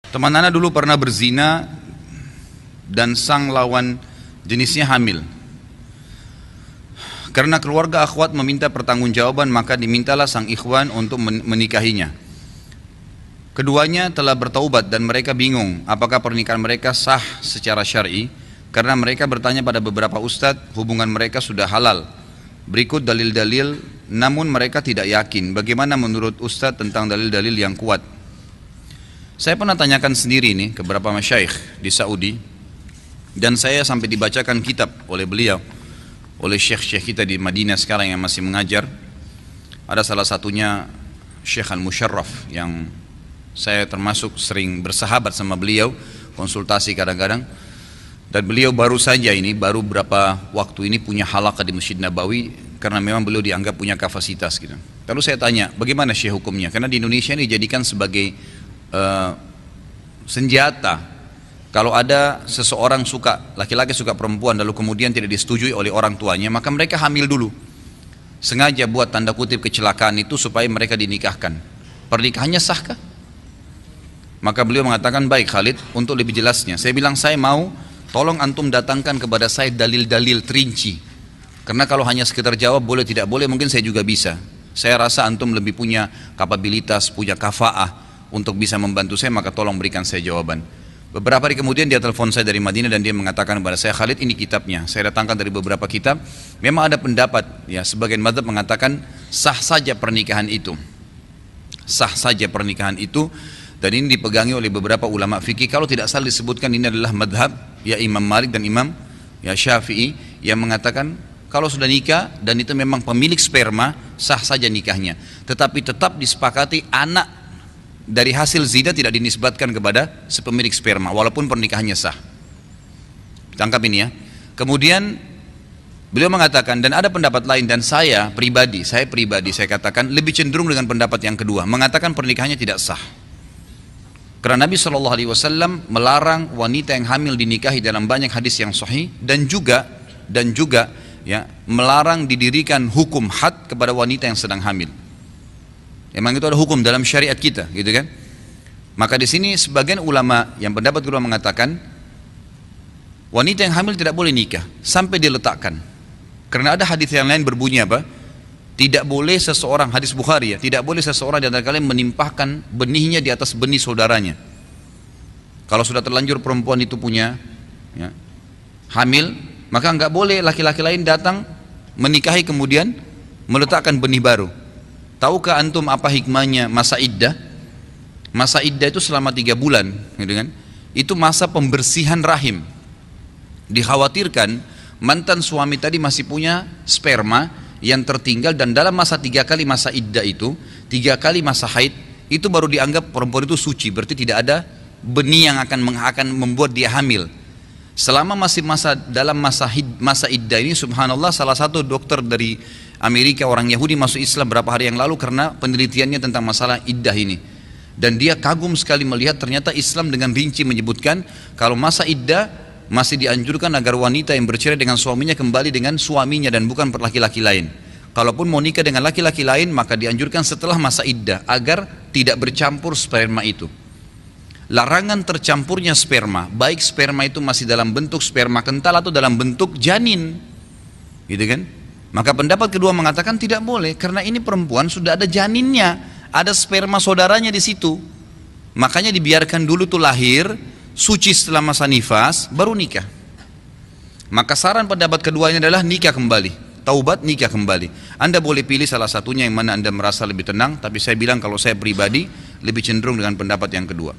Teman Ana dulu pernah berzina dan sang lawan jenisnya hamil. Karena keluarga akhwat meminta pertanggungjawaban, maka dimintalah sang ikhwan untuk menikahinya. Keduanya telah bertaubat dan mereka bingung apakah pernikahan mereka sah secara syar'i, karena mereka bertanya pada beberapa ustadz hubungan mereka sudah halal. Berikut dalil-dalil, namun mereka tidak yakin. Bagaimana menurut ustadz tentang dalil-dalil yang kuat? Saya pernah tanyakan sendiri nih ke beberapa masyayikh di Saudi, dan saya sampai dibacakan kitab oleh beliau, oleh syekh-syekh kita di Madinah sekarang yang masih mengajar. Ada salah satunya Syekh Al-Musharraf yang saya termasuk sering bersahabat sama beliau, konsultasi kadang-kadang. Dan beliau baru saja ini, baru berapa waktu ini punya halaqah di Masjid Nabawi, karena memang beliau dianggap punya kapasitas gitu. Lalu saya tanya, bagaimana syekh hukumnya? Karena di Indonesia ini dijadikan sebagai senjata. Kalau ada seseorang suka, laki-laki suka perempuan, lalu kemudian tidak disetujui oleh orang tuanya, maka mereka hamil dulu. Sengaja buat tanda kutip kecelakaan itu supaya mereka dinikahkan. Pernikahannya sahkah? Maka beliau mengatakan, baik Khalid, untuk lebih jelasnya saya bilang, saya mau tolong antum datangkan kepada saya dalil-dalil terinci. Karena kalau hanya sekedar jawab boleh tidak boleh, mungkin saya juga bisa. Saya rasa antum lebih punya kapabilitas, punya kafaah untuk bisa membantu saya, maka tolong berikan saya jawaban. Beberapa hari kemudian dia telepon saya dari Madinah dan dia mengatakan kepada saya, Khalid, ini kitabnya. Saya datangkan dari beberapa kitab. Memang ada pendapat, ya sebagian mazhab mengatakan sah saja pernikahan itu. Sah saja pernikahan itu. Dan ini dipegangi oleh beberapa ulama fikih. Kalau tidak salah disebutkan ini adalah madhab ya Imam Malik dan Imam ya Syafi'i, yang mengatakan kalau sudah nikah dan itu memang pemilik sperma, sah saja nikahnya. Tetapi tetap disepakati anak dari hasil zina tidak dinisbatkan kepada sepemilik sperma walaupun pernikahannya sah. Tangkap ini ya. Kemudian beliau mengatakan, dan ada pendapat lain, dan saya pribadi saya katakan lebih cenderung dengan pendapat yang kedua, mengatakan pernikahannya tidak sah. Karena Nabi SAW melarang wanita yang hamil dinikahi dalam banyak hadis yang sahih, dan juga ya melarang didirikan hukum had kepada wanita yang sedang hamil. Emang itu ada hukum dalam syariat kita, gitu kan? Maka di sini sebagian ulama yang pendapat kedua mengatakan wanita yang hamil tidak boleh nikah sampai diletakkan. Karena ada hadis yang lain berbunyi apa? Tidak boleh seseorang, hadis Bukhari ya, tidak boleh seseorang di antara kalian menimpahkan benihnya di atas benih saudaranya. Kalau sudah terlanjur perempuan itu punya ya, hamil, maka enggak boleh laki-laki lain datang menikahi kemudian meletakkan benih baru. Tahukah antum apa hikmahnya masa iddah? Masa iddah itu selama 3 bulan, gitu kan? Itu masa pembersihan rahim. Dikhawatirkan mantan suami tadi masih punya sperma yang tertinggal, dan dalam masa 3 kali masa iddah itu, 3 kali masa haid, itu baru dianggap perempuan itu suci. Berarti tidak ada benih yang akan membuat dia hamil. Selama masih dalam masa iddah ini, subhanallah, salah satu dokter dari Amerika, orang Yahudi, masuk Islam berapa hari yang lalu karena penelitiannya tentang masalah iddah ini. Dan dia kagum sekali melihat ternyata Islam dengan rinci menyebutkan kalau masa iddah masih dianjurkan agar wanita yang bercerai dengan suaminya kembali dengan suaminya dan bukan laki-laki lain. Kalaupun mau nikah dengan laki-laki lain, maka dianjurkan setelah masa iddah agar tidak bercampur sperma itu. Larangan tercampurnya sperma, baik sperma itu masih dalam bentuk sperma kental atau dalam bentuk janin, gitu kan? Maka pendapat kedua mengatakan tidak boleh, karena ini perempuan sudah ada janinnya, ada sperma saudaranya di situ. Makanya dibiarkan dulu tuh lahir, suci setelah masa nifas, baru nikah. Maka saran pendapat keduanya adalah nikah kembali, taubat nikah kembali. Anda boleh pilih salah satunya yang mana Anda merasa lebih tenang, tapi saya bilang kalau saya pribadi lebih cenderung dengan pendapat yang kedua.